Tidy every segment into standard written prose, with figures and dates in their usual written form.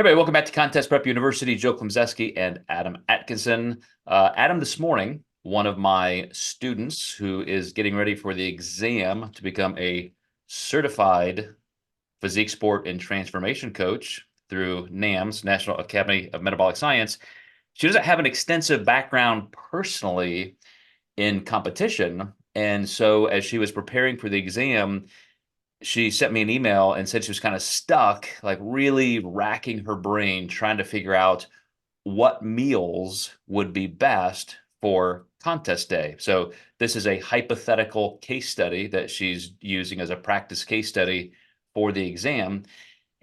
Hey, everybody, welcome back to Contest Prep University. Joe Klemczewski and Adam Atkinson. Adam, this morning, one of my students who is getting ready for the exam to become a certified physique, sport, and transformation coach through NAMS, National Academy of Metabolic Science. She doesn't have an extensive background personally in competition. And so as she was preparing for the exam, she sent me an email and said she was kind of stuck, like really racking her brain trying to figure out what meals would be best for contest day. So this is a hypothetical case study that she's using as a practice case study for the exam.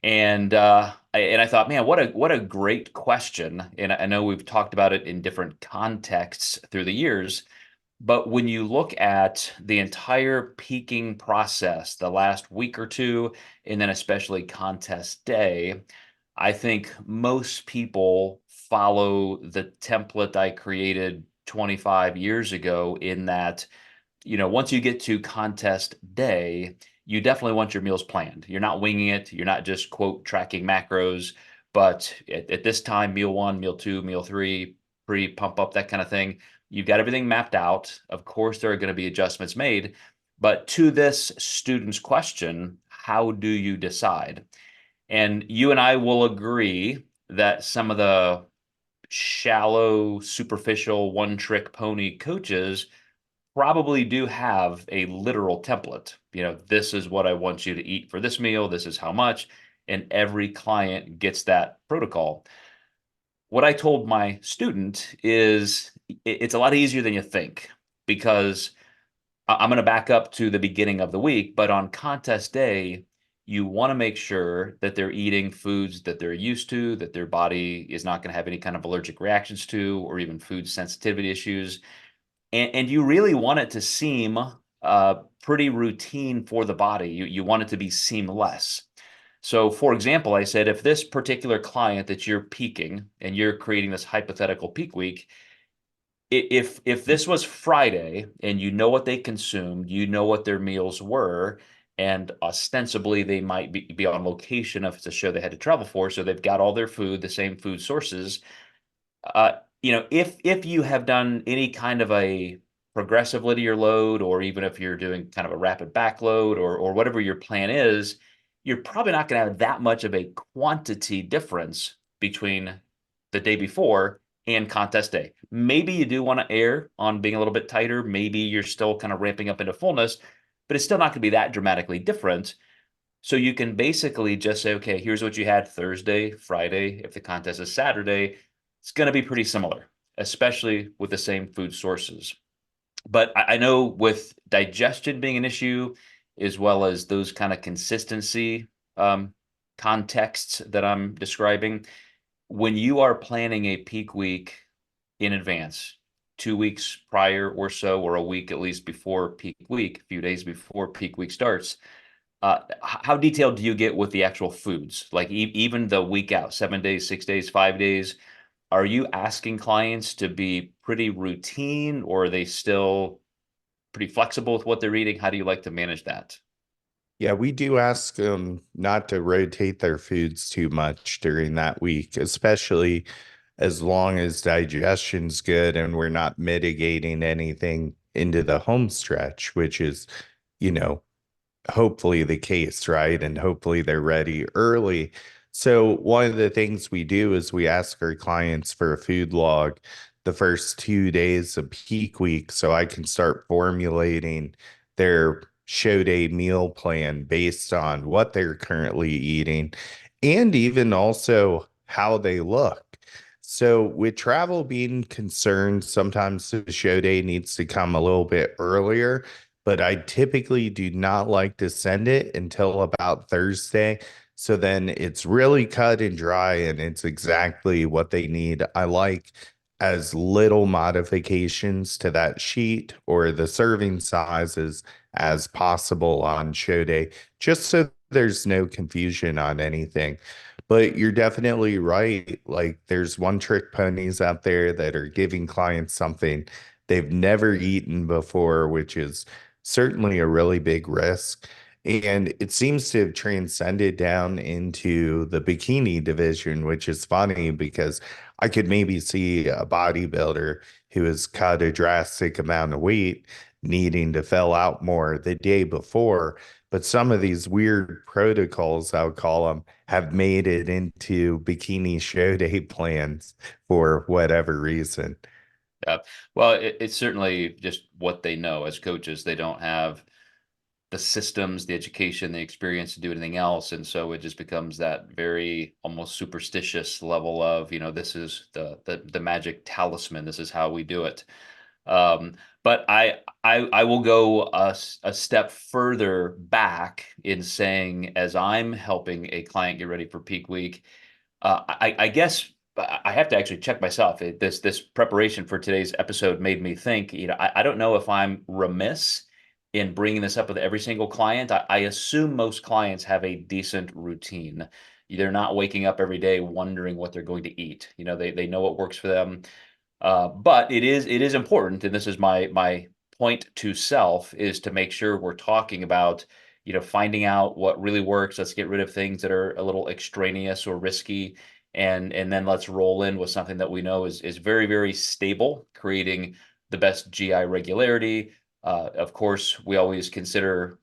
And I thought, man, what a great question. And I know we've talked about it in different contexts through the years. But when you look at the entire peaking process, the last week or two, and then especially contest day, I think most people follow the template I created 25 years ago in that, once you get to contest day, you definitely want your meals planned. You're not winging it. You're not just, quote, tracking macros, but at this time, meal one, meal two, meal three, pre, pump up, that kind of thing. You've got everything mapped out. Of course, there are going to be adjustments made. But to this student's question, how do you decide? And you and I will agree that some of the shallow, superficial, one-trick pony coaches probably do have a literal template. This is what I want you to eat for this meal. This is how much. And every client gets that protocol. What I told my student is it's a lot easier than you think, because I'm going to back up to the beginning of the week, but on contest day, you want to make sure that they're eating foods that they're used to, that their body is not going to have any kind of allergic reactions to, or even food sensitivity issues. And you really want it to seem pretty routine for the body. You want it to be seamless. So, for example, I said, if this particular client that you're peaking and you're creating this hypothetical peak week, if this was Friday and you know what they consumed, you know what their meals were, and ostensibly they might be on location if it's a show they had to travel for, so they've got all their food, the same food sources. If you have done any kind of a progressive linear load, or even if you're doing kind of a rapid backload, or whatever your plan is, you're probably not going to have that much of a quantity difference between the day before and contest day. Maybe you do want to err on being a little bit tighter. Maybe you're still kind of ramping up into fullness, but it's still not going to be that dramatically different. So you can basically just say, okay, here's what you had Thursday, Friday. If the contest is Saturday, it's going to be pretty similar, especially with the same food sources. But I know with digestion being an issue, as well as those kind of consistency contexts that I'm describing, when you are planning a peak week in advance, 2 weeks prior or so, or a week at least before peak week, a few days before peak week starts, how detailed do you get with the actual foods? Like even the week out, 7 days, 6 days, 5 days, are you asking clients to be pretty routine, or are they still pretty flexible with what they're eating? How do you like to manage that? Yeah, we do ask them not to rotate their foods too much during that week, especially as long as digestion's good and we're not mitigating anything into the home stretch, which is, you know, hopefully the case, right? And hopefully they're ready early. So one of the things we do is we ask our clients for a food log the first 2 days of peak week so I can start formulating their show day meal plan based on what they're currently eating and even also how they look. So with travel being concerned, sometimes the show day needs to come a little bit earlier, but I typically do not like to send it until about Thursday. So then it's really cut and dry and it's exactly what they need. I like as little modifications to that sheet or the serving sizes as possible on show day, just so there's no confusion on anything. But you're definitely right. Like there's one trick ponies out there that are giving clients something they've never eaten before, which is certainly a really big risk. And it seems to have transcended down into the bikini division, which is funny because I could maybe see a bodybuilder who has cut a drastic amount of weight needing to fill out more the day before. But some of these weird protocols, I'll call them, have made it into bikini show day plans for whatever reason. Yeah. Well, it's certainly just what they know as coaches. They don't have the systems, the education, the experience to do anything else. And so it just becomes that very almost superstitious level of, this is the magic talisman. This is how we do it. But I will go a step further back in saying, as I'm helping a client get ready for peak week, I guess I have to actually check myself. This preparation for today's episode made me think, I don't know if I'm remiss in bringing this up with every single client. I assume most clients have a decent routine. They're not waking up every day wondering what they're going to eat. They know what works for them. But it is important, and this is my point to self, is to make sure we're talking about, finding out what really works. Let's get rid of things that are a little extraneous or risky, and then let's roll in with something that we know is very, very stable, creating the best GI regularity. Of course, we always consider,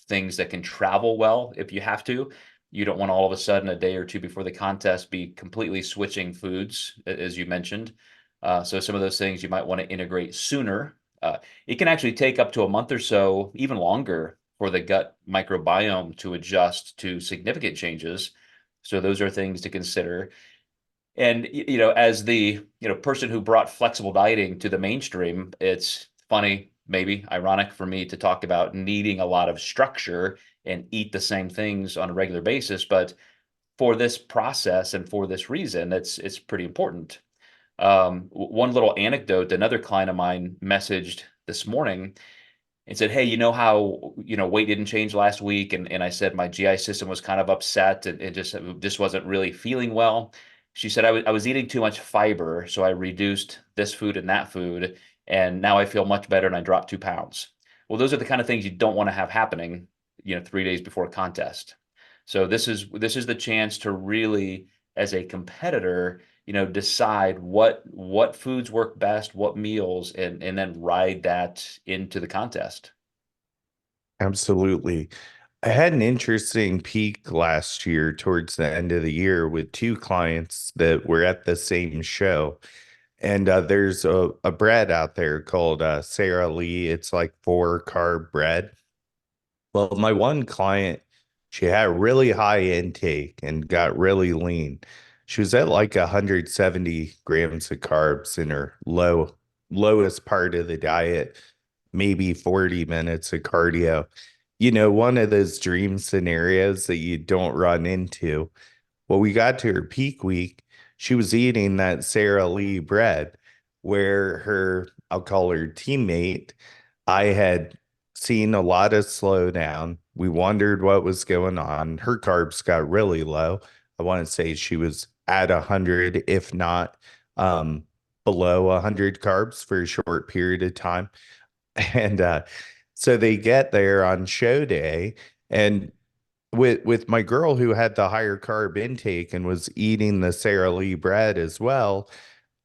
things that can travel well if you have to. You don't want all of a sudden a day or two before the contest be completely switching foods, as you mentioned. So some of those things you might want to integrate sooner. It can actually take up to a month or so, even longer, for the gut microbiome to adjust to significant changes. So those are things to consider. And as the person who brought flexible dieting to the mainstream, it's funny, maybe ironic for me to talk about needing a lot of structure and eat the same things on a regular basis, but for this process and for this reason, it's pretty important. One little anecdote, another client of mine messaged this morning and said, "Hey, you know how, weight didn't change last week?" And I said my GI system was kind of upset and it just wasn't really feeling well. She said, I was eating too much fiber, so I reduced this food and that food, and now I feel much better and I dropped 2 pounds. Well, those are the kind of things you don't want to have happening, 3 days before a contest. So this is the chance to really, as a competitor, decide what foods work best, what meals, and then ride that into the contest. Absolutely. I had an interesting peak last year towards the end of the year with two clients that were at the same show. And there's a bread out there called Sara Lee. It's like 4 carb bread. Well, my one client, she had really high intake and got really lean. She was at like 170 grams of carbs in her lowest part of the diet, maybe 40 minutes of cardio. One of those dream scenarios that you don't run into. Well, we got to her peak week. She was eating that Sara Lee bread where I'll call her teammate, I had seen a lot of slowdown. We wondered what was going on. Her carbs got really low. I want to say she was at 100, if not um, below 100 carbs for a short period of time. And so they get there on show day, and with my girl who had the higher carb intake and was eating the Sara Lee bread as well,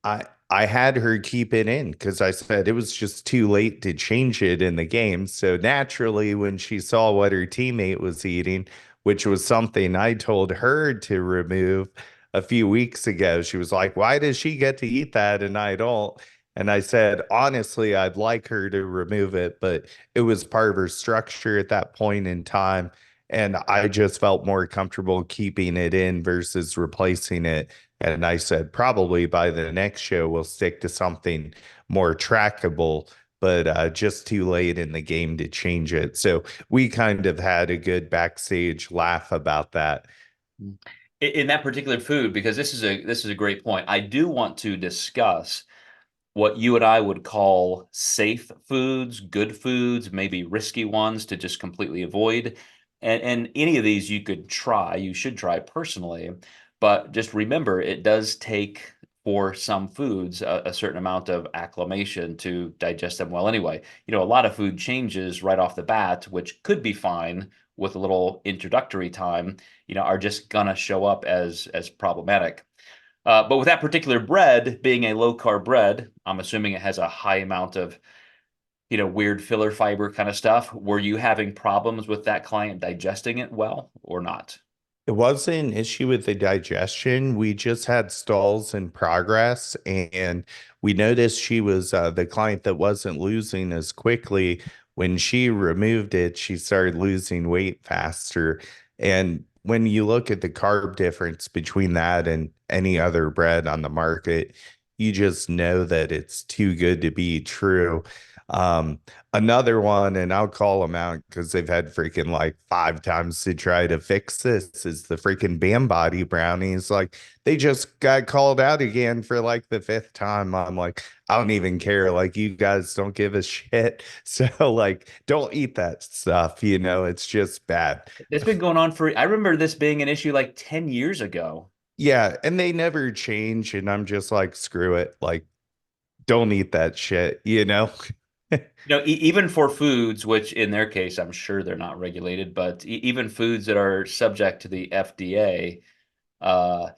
I had her keep it in because I said it was just too late to change it in the game. So naturally, when she saw what her teammate was eating, which was something I told her to remove a few weeks ago, she was like, "Why does she get to eat that and I don't?" And I said, honestly, I'd like her to remove it, but it was part of her structure at that point in time. And I just felt more comfortable keeping it in versus replacing it. And I said, probably by the next show, we'll stick to something more trackable, but just too late in the game to change it. So we kind of had a good backstage laugh about that. In that particular food, because this is a great point. I do want to discuss what you and I would call safe foods, good foods, maybe risky ones to just completely avoid. And any of these you could try, you should try personally, but just remember it does take for some foods a certain amount of acclimation to digest them well anyway. A lot of food changes right off the bat, which could be fine with a little introductory time, are just gonna show up as problematic. But with that particular bread being a low carb bread, I'm assuming it has a high amount of, weird filler fiber kind of stuff. Were you having problems with that client digesting it well or not? It wasn't an issue with the digestion. We just had stalls in progress, and we noticed she was the client that wasn't losing as quickly. When she removed it, she started losing weight faster. And when you look at the carb difference between that and any other bread on the market, you just know that it's too good to be true. Um, Another one, and I'll call them out because they've had freaking like 5 times to try to fix this, is the freaking Bam Body brownies. Like they just got called out again for like the 5th time. I'm like, I don't even care. Like you guys don't give a shit. So like, don't eat that stuff. It's just bad. It's been going on I remember this being an issue like 10 years ago. Yeah, and they never change. And I'm just like, screw it. Like, don't eat that shit. Even for foods, which in their case, I'm sure they're not regulated, but even foods that are subject to the FDA, uh,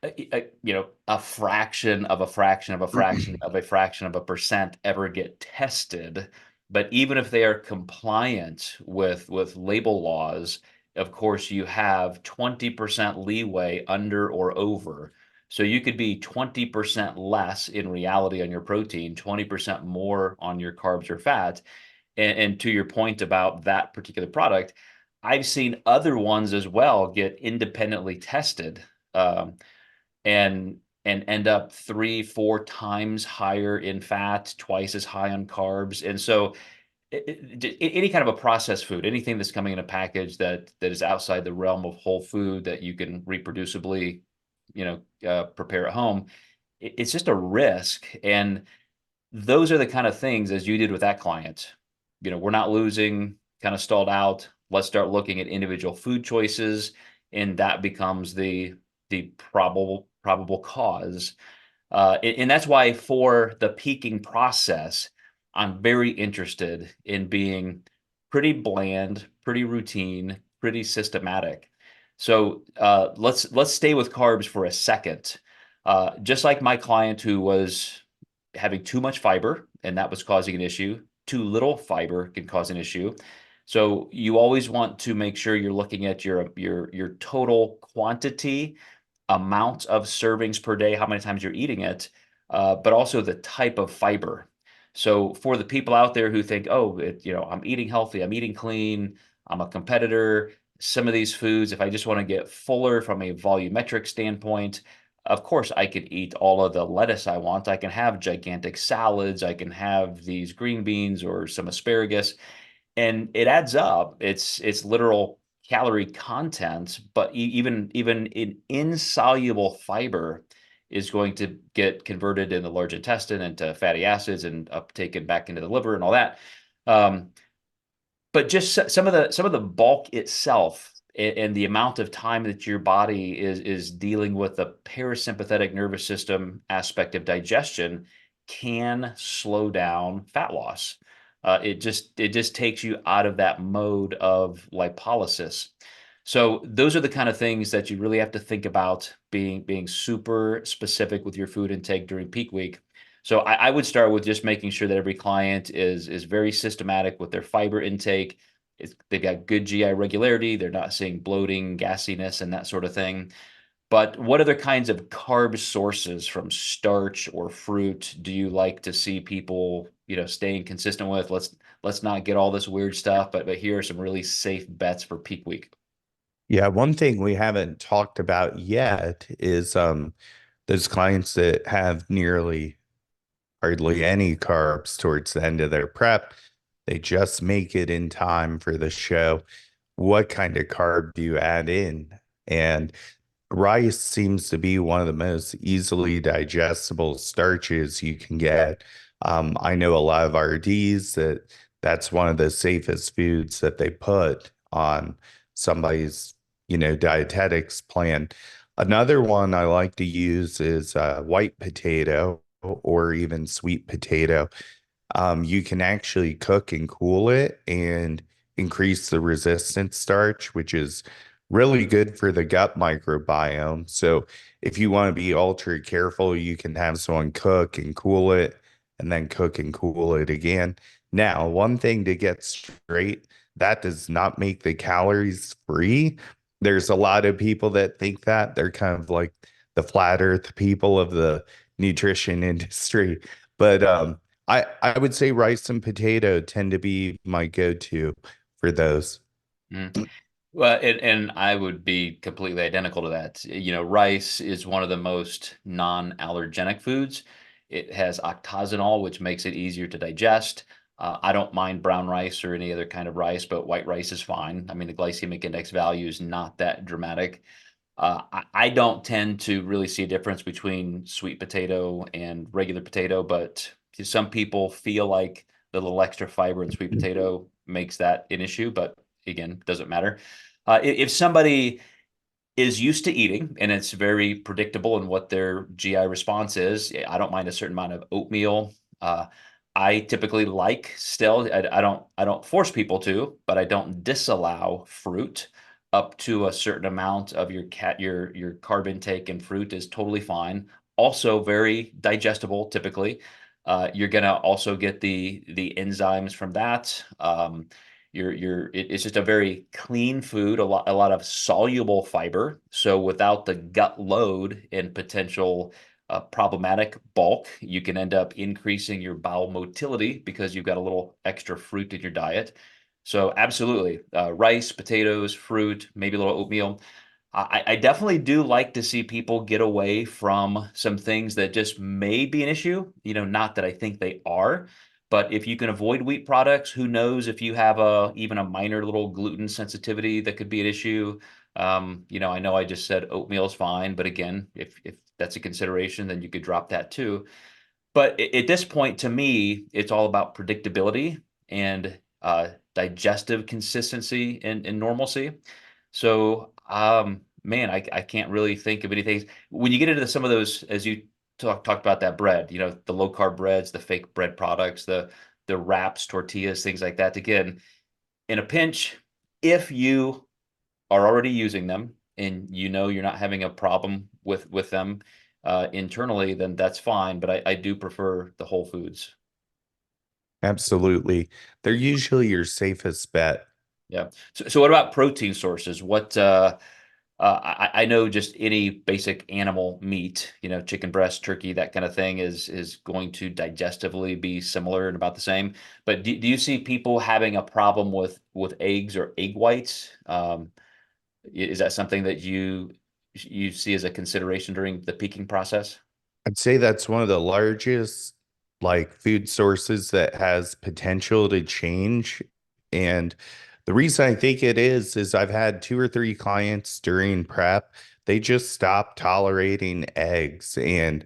a fraction of a fraction of a fraction of a fraction of a percent ever get tested. But even if they are compliant with label laws, of course, you have 20% leeway under or over. So you could be 20% less in reality on your protein, 20% more on your carbs or fat. And to your point about that particular product, I've seen other ones as well get independently tested. And end up 3-4 times higher in fat, twice as high on carbs. And so any kind of a processed food, anything that's coming in a package that is outside the realm of whole food that you can reproducibly, prepare at home, it's just a risk. And those are the kind of things, as you did with that client, we're not losing, kind of stalled out. Let's start looking at individual food choices, and that becomes the probable cause. And that's why for the peaking process, I'm very interested in being pretty bland, pretty routine, pretty systematic. So let's stay with carbs for a second. Just like my client who was having too much fiber, and that was causing an issue. Too little fiber can cause an issue. So you always want to make sure you're looking at your total quantity, amount of servings per day, how many times you're eating it, but also the type of fiber. So for the people out there who think, oh, I'm eating healthy, I'm eating clean, I'm a competitor, some of these foods, if I just want to get fuller from a volumetric standpoint, of course I could eat all of the lettuce I want. I can have gigantic salads. I can have these green beans or some asparagus, and it adds up. It's literal calorie content, but even in insoluble fiber is going to get converted in the large intestine into fatty acids and uptaken back into the liver and all that. Um, but just some of the bulk itself and the amount of time that your body is dealing with the parasympathetic nervous system aspect of digestion can slow down fat loss. It just takes you out of that mode of lipolysis. So those are the kind of things that you really have to think about being super specific with your food intake during peak week. So I would start with just making sure that every client is very systematic with their fiber intake. They've got good GI regularity. They're not seeing bloating, gassiness, and that sort of thing. But what other kinds of carb sources from starch or fruit do you like to see people, staying consistent with? Let's not get all this weird stuff, but here are some really safe bets for peak week. Yeah, one thing we haven't talked about yet is those clients that have nearly hardly any carbs towards the end of their prep. They just make it in time for the show. What kind of carb do you add in? And rice seems to be one of the most easily digestible starches you can get. I know a lot of RDs that's one of the safest foods that they put on somebody's, dietetics plan. Another one I like to use is white potato or even sweet potato. You can actually cook and cool it and increase the resistance starch, which is really good for the gut microbiome. So if you want to be ultra careful, you can have someone cook and cool it and then cook and cool it again. Now, one thing to get straight, that does not make the calories free. There's a lot of people that think that they're kind of like the flat earth people of the nutrition industry. But I would say rice and potato tend to be my go-to for those. Mm. Well, and I would be completely identical to that. Rice is one of the most non-allergenic foods. It has octazenol, which makes it easier to digest. I don't mind brown rice or any other kind of rice, but white rice is fine. I mean, the glycemic index value is not that dramatic. I don't tend to really see a difference between sweet potato and regular potato, but some people feel like the little extra fiber in sweet potato makes that an issue, but again, doesn't matter. If somebody is used to eating and it's very predictable in what their GI response is, I don't mind a certain amount of oatmeal. I typically like still, I don't force people to, but I don't disallow fruit up to a certain amount of your carb intake, and fruit is totally fine. Also very digestible typically. You're gonna also get the enzymes from that. It's just a very clean food, a lot of soluble fiber. So without the gut load and potential problematic bulk, you can end up increasing your bowel motility because you've got a little extra fruit in your diet. So absolutely, rice, potatoes, fruit, maybe a little oatmeal. I definitely do like to see people get away from some things that just may be an issue. Not that I think they are, but if you can avoid wheat products, who knows if you have even a minor little gluten sensitivity that could be an issue. I know I just said oatmeal is fine, but again, if that's a consideration, then you could drop that too. But at this point, to me, it's all about predictability and digestive consistency and normalcy. So, man, I can't really think of anything. When you get into some of those, as you talked about that bread, the low carb breads, the fake bread products, the wraps, tortillas, things like that. Again, in a pinch, if you are already using them and you're not having a problem with them internally, then that's fine. But I do prefer the whole foods. Absolutely. They're usually your safest bet. Yeah. So what about protein sources? I know just any basic animal meat, chicken breast, turkey, that kind of thing is going to digestively be similar and about the same. But do you see people having a problem with eggs or egg whites? Is that something that you see as a consideration during the peaking process? I'd say that's one of the largest like food sources that has potential to change. And the reason I think it is I've had two or three clients during prep, they just stopped tolerating eggs. And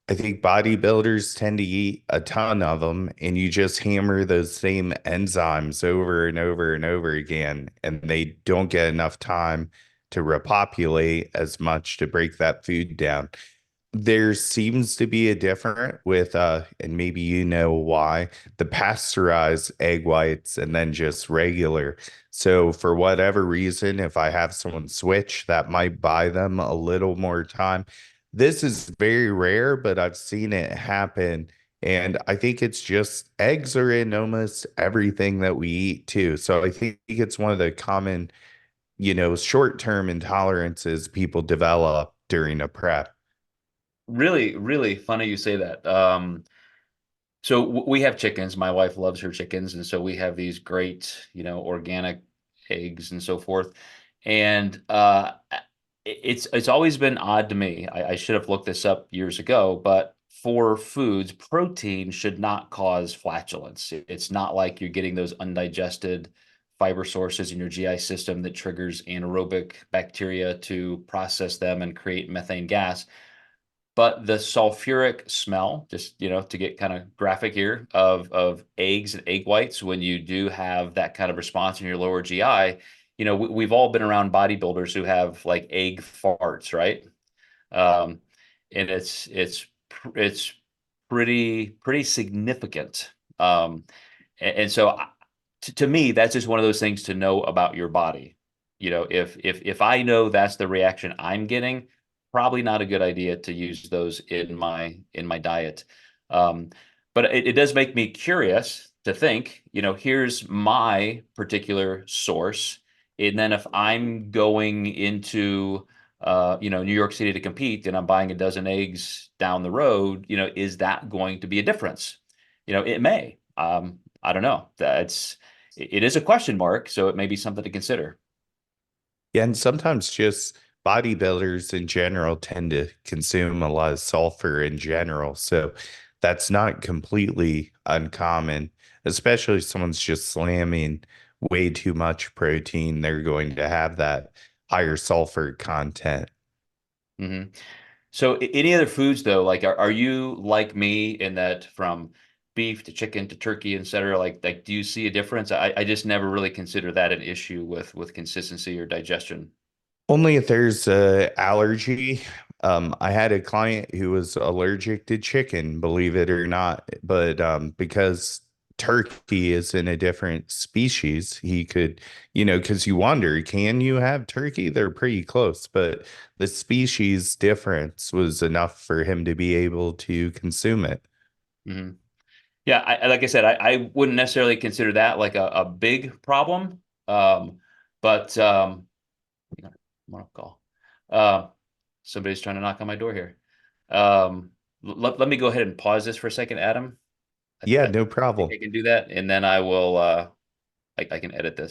I think bodybuilders tend to eat a ton of them, and you just hammer those same enzymes over and over and over again, and they don't get enough time to repopulate as much to break that food down. There seems to be a different with and maybe you know why, the pasteurized egg whites and then just regular. So for whatever reason, if I have someone switch, that might buy them a little more time. This is very rare, but I've seen it happen. And I think it's just eggs are in almost everything that we eat too. So I think it's one of the common, short-term intolerances people develop during a prep. Really, really funny you say that. So we have chickens. My wife loves her chickens, and so we have these great, organic eggs and so forth. And it's always been odd to me. I should have looked this up years ago, but for foods, protein should not cause flatulence. It's not like you're getting those undigested fiber sources in your GI system that triggers anaerobic bacteria to process them and create methane gas. But the sulfuric smell, just to get kind of graphic here, of eggs and egg whites, when you do have that kind of response in your lower GI, we've all been around bodybuilders who have like egg farts, right? Um, and it's pretty significant. And so to me, that's just one of those things to know about your body. If I know that's the reaction I'm getting, probably not a good idea to use those in my diet. Um, but it does make me curious to think, here's my particular source. And then if I'm going into New York City to compete and I'm buying a dozen eggs down the road, is that going to be a difference? It may. I don't know. It is a question mark, so it may be something to consider. Yeah, and sometimes just bodybuilders in general tend to consume a lot of sulfur in general. So that's not completely uncommon, especially if someone's just slamming way too much protein, they're going to have that higher sulfur content. Hmm. So any other foods though, like are you like me in that from beef to chicken to turkey, et cetera, like do you see a difference? I just never really consider that an issue with consistency or digestion. Only if there's a allergy. I had a client who was allergic to chicken, believe it or not, but because turkey is in a different species, he could, because you wonder, can you have turkey? They're pretty close, but the species difference was enough for him to be able to consume it. Hmm. Yeah, like I said, I wouldn't necessarily consider that like a big problem. But hang on, I'm on a call. Uh, Somebody's trying to knock on my door here. Let me go ahead and pause this for a second, Adam. Yeah, I no think problem. I can do that, and then I will. I can edit this.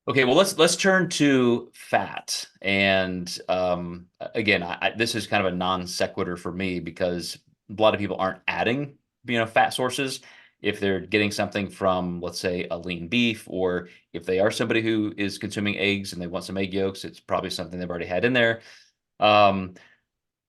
Okay, well let's turn to fat, and again, this is kind of a non sequitur for me because a lot of people aren't adding, fat sources if they're getting something from, let's say, a lean beef, or if they are somebody who is consuming eggs and they want some egg yolks, it's probably something they've already had in there. Um,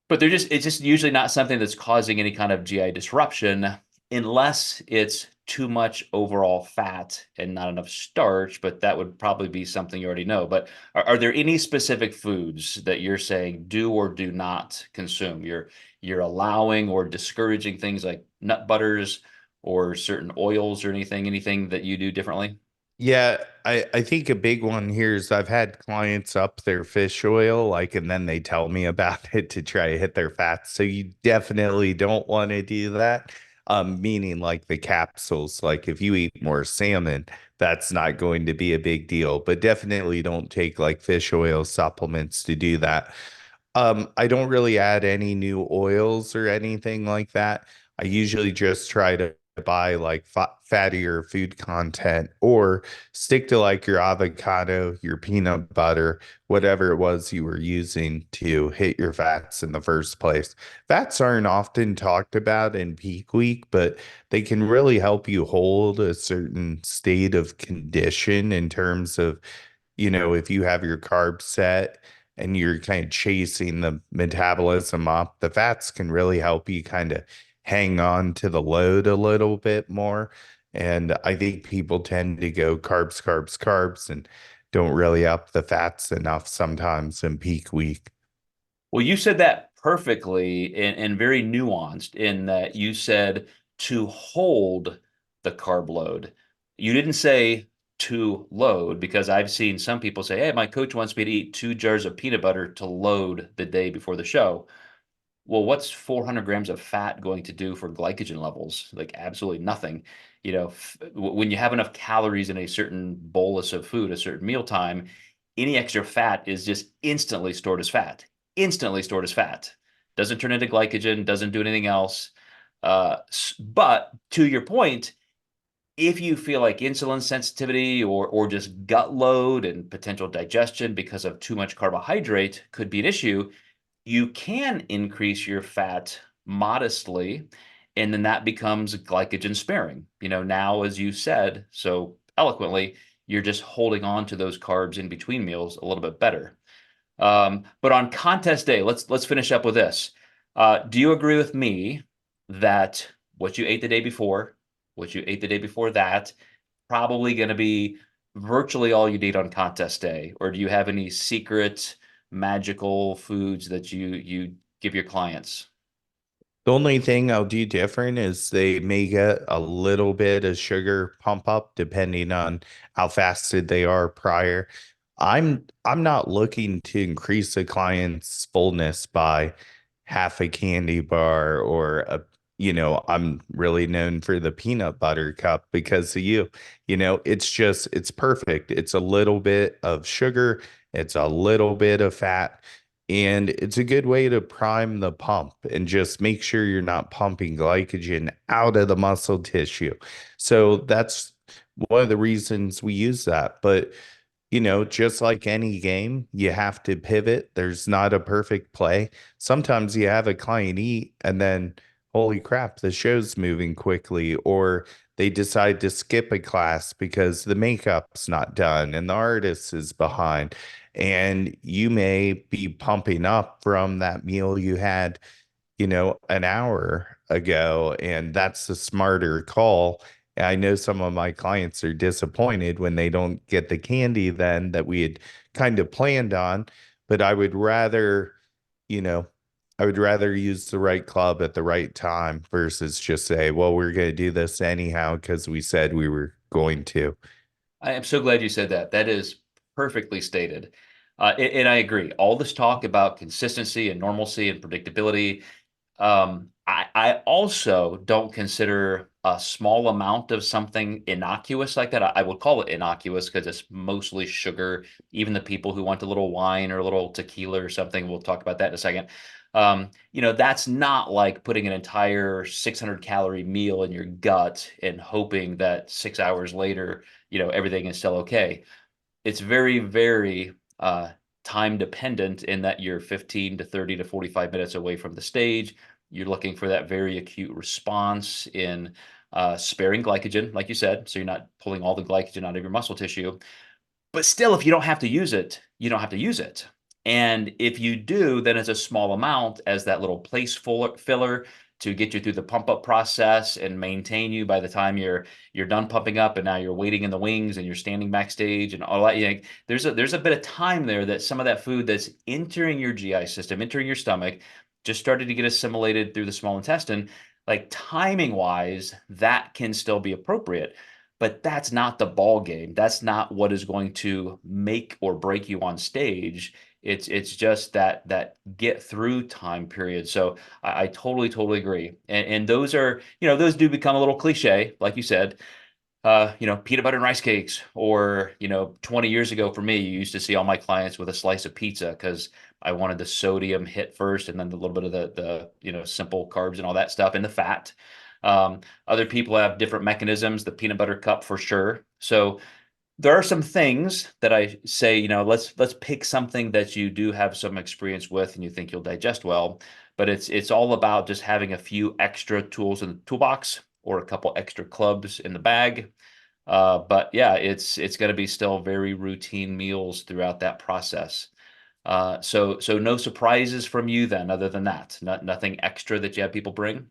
but it's just usually not something that's causing any kind of GI disruption unless it's too much overall fat and not enough starch, but that would probably be something you already know. But are there any specific foods that you're saying do or do not consume? You're allowing or discouraging things like nut butters or certain oils or anything that you do differently? Yeah, I think a big one here is I've had clients up their fish oil, like, and then they tell me about it to try to hit their fats. So you definitely don't want to do that. Meaning like the capsules, like if you eat more salmon, that's not going to be a big deal, but definitely don't take like fish oil supplements to do that. I don't really add any new oils or anything like that. I usually just try to buy like fattier food content or stick to like your avocado, your peanut butter, whatever it was you were using to hit your fats in the first place. Fats aren't often talked about in peak week, but they can really help you hold a certain state of condition in terms of, if you have your carbs set and you're kind of chasing the metabolism up, the fats can really help you kind of hang on to the load a little bit more. And I think people tend to go carbs, carbs, carbs, and don't really up the fats enough sometimes in peak week. Well, you said that perfectly and very nuanced in that you said to hold the carb load. You didn't say to load because I've seen some people say, hey, my coach wants me to eat 2 jars of peanut butter to load the day before the show. Well, what's 400 grams of fat going to do for glycogen levels? Like absolutely nothing. When you have enough calories in a certain bolus of food, a certain mealtime, any extra fat is just instantly stored as fat. Instantly stored as fat. Doesn't turn into glycogen, doesn't do anything else. But to your point, if you feel like insulin sensitivity or just gut load and potential digestion because of too much carbohydrate could be an issue, you can increase your fat modestly, and then that becomes glycogen sparing. Now, as you said so eloquently, you're just holding on to those carbs in between meals a little bit better. But on contest day, let's finish up with this. Do you agree with me that what you ate the day before, what you ate the day before that, probably going to be virtually all you need on contest day? Or do you have any secret magical foods that you give your clients? The only thing I'll do different is they may get a little bit of sugar pump up depending on how fasted they are prior. I'm not looking to increase a client's fullness by half a candy bar or I'm really known for the peanut butter cup because of you. It's perfect. It's a little bit of sugar, it's a little bit of fat, and it's a good way to prime the pump and just make sure you're not pumping glycogen out of the muscle tissue. So that's one of the reasons we use that. But just like any game, you have to pivot. There's not a perfect play. Sometimes you have a client eat and then, holy crap, the show's moving quickly, or they decide to skip a class because the makeup's not done and the artist is behind. And you may be pumping up from that meal you had, an hour ago, and that's the smarter call. I know some of my clients are disappointed when they don't get the candy then that we had kind of planned on, but you know, I would rather use the right club at the right time versus just say, well, we're going to do this anyhow because we said we were going to. I am so glad you said that. That is perfectly stated. And I agree. All this talk about consistency and normalcy and predictability. I also don't consider a small amount of something innocuous like that. I would call it innocuous because it's mostly sugar. Even the people who want a little wine or a little tequila or something, we'll talk about that in a second. That's not like putting an entire 600 calorie meal in your gut and hoping that 6 hours later, everything is still okay. It's very, very time dependent in that you're 15 to 30 to 45 minutes away from the stage. You're looking for that very acute response in sparing glycogen, like you said, so you're not pulling all the glycogen out of your muscle tissue. But still, if you don't have to use it, you don't have to use it. And if you do, then it's a small amount as that little filler to get you through the pump up process and maintain you by the time you're done pumping up and now you're waiting in the wings and you're standing backstage and all that. There's a bit of time there that some of that food that's entering your GI system, entering your stomach, just started to get assimilated through the small intestine. Like timing wise, that can still be appropriate, but that's not the ball game. That's not what is going to make or break you on stage. It's just that get through time period. So I totally agree. And those are, those do become a little cliche, like you said. Peanut butter and rice cakes, or 20 years ago for me, you used to see all my clients with a slice of pizza because I wanted the sodium hit first, and then a little bit of the simple carbs and all that stuff, and the fat. Other people have different mechanisms. The peanut butter cup for sure. So there are some things that I say, let's pick something that you do have some experience with and you think you'll digest well. But it's all about just having a few extra tools in the toolbox or a couple extra clubs in the bag. But yeah, it's going to be still very routine meals throughout that process. So no surprises from you then, other than that, nothing extra that you have people bring.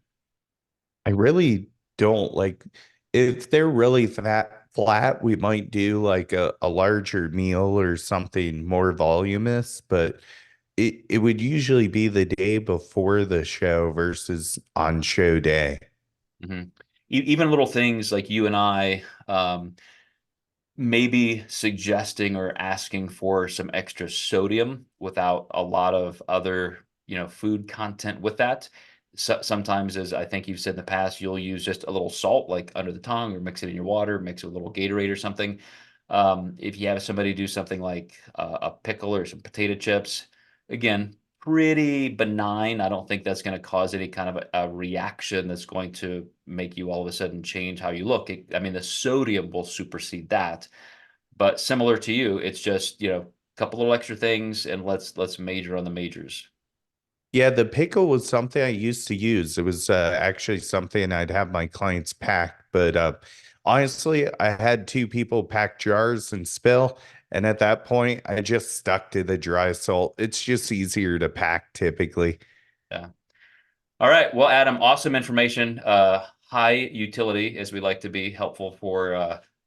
I really don't like if they're really flat, we might do like a larger meal or something more voluminous, but it would usually be the day before the show versus on show day. Mhm. Even little things like you and I, maybe suggesting or asking for some extra sodium without a lot of other, food content with that. Sometimes, as I think you've said in the past, you'll use just a little salt, like under the tongue, or mix it in your water, mix it with a little Gatorade or something. If you have somebody do something like a pickle or some potato chips, again, pretty benign. I don't think that's going to cause any kind of a reaction that's going to make you all of a sudden change how you look. I mean, the sodium will supersede that. But similar to you, it's just, a couple little extra things, and let's major on the majors. Yeah, the pickle was something I used to use. It was actually something I'd have my clients pack, but honestly, I had two people pack jars and spill, and at that point, I just stuck to the dry salt. It's just easier to pack typically. Yeah. All right. Well, Adam, awesome information. High utility, as we like to be, helpful for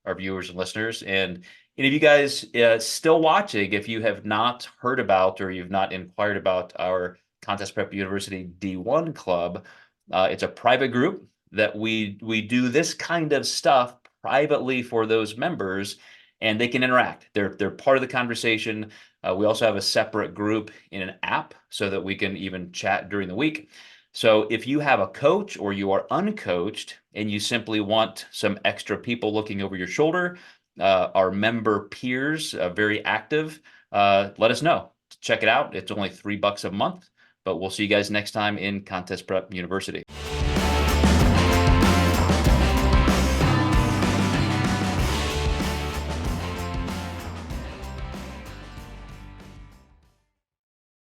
our viewers and listeners. And And if you guys still watching, if you have not heard about or you've not inquired about our Contest Prep University D1 Club, it's a private group that we do this kind of stuff privately for those members, and they can interact. They're part of the conversation. We also have a separate group in an app so that we can even chat during the week. So if you have a coach or you are uncoached and you simply want some extra people looking over your shoulder, our member peers, very active, let us know. Check it out. It's only $3 a month, but we'll see you guys next time in Contest Prep University.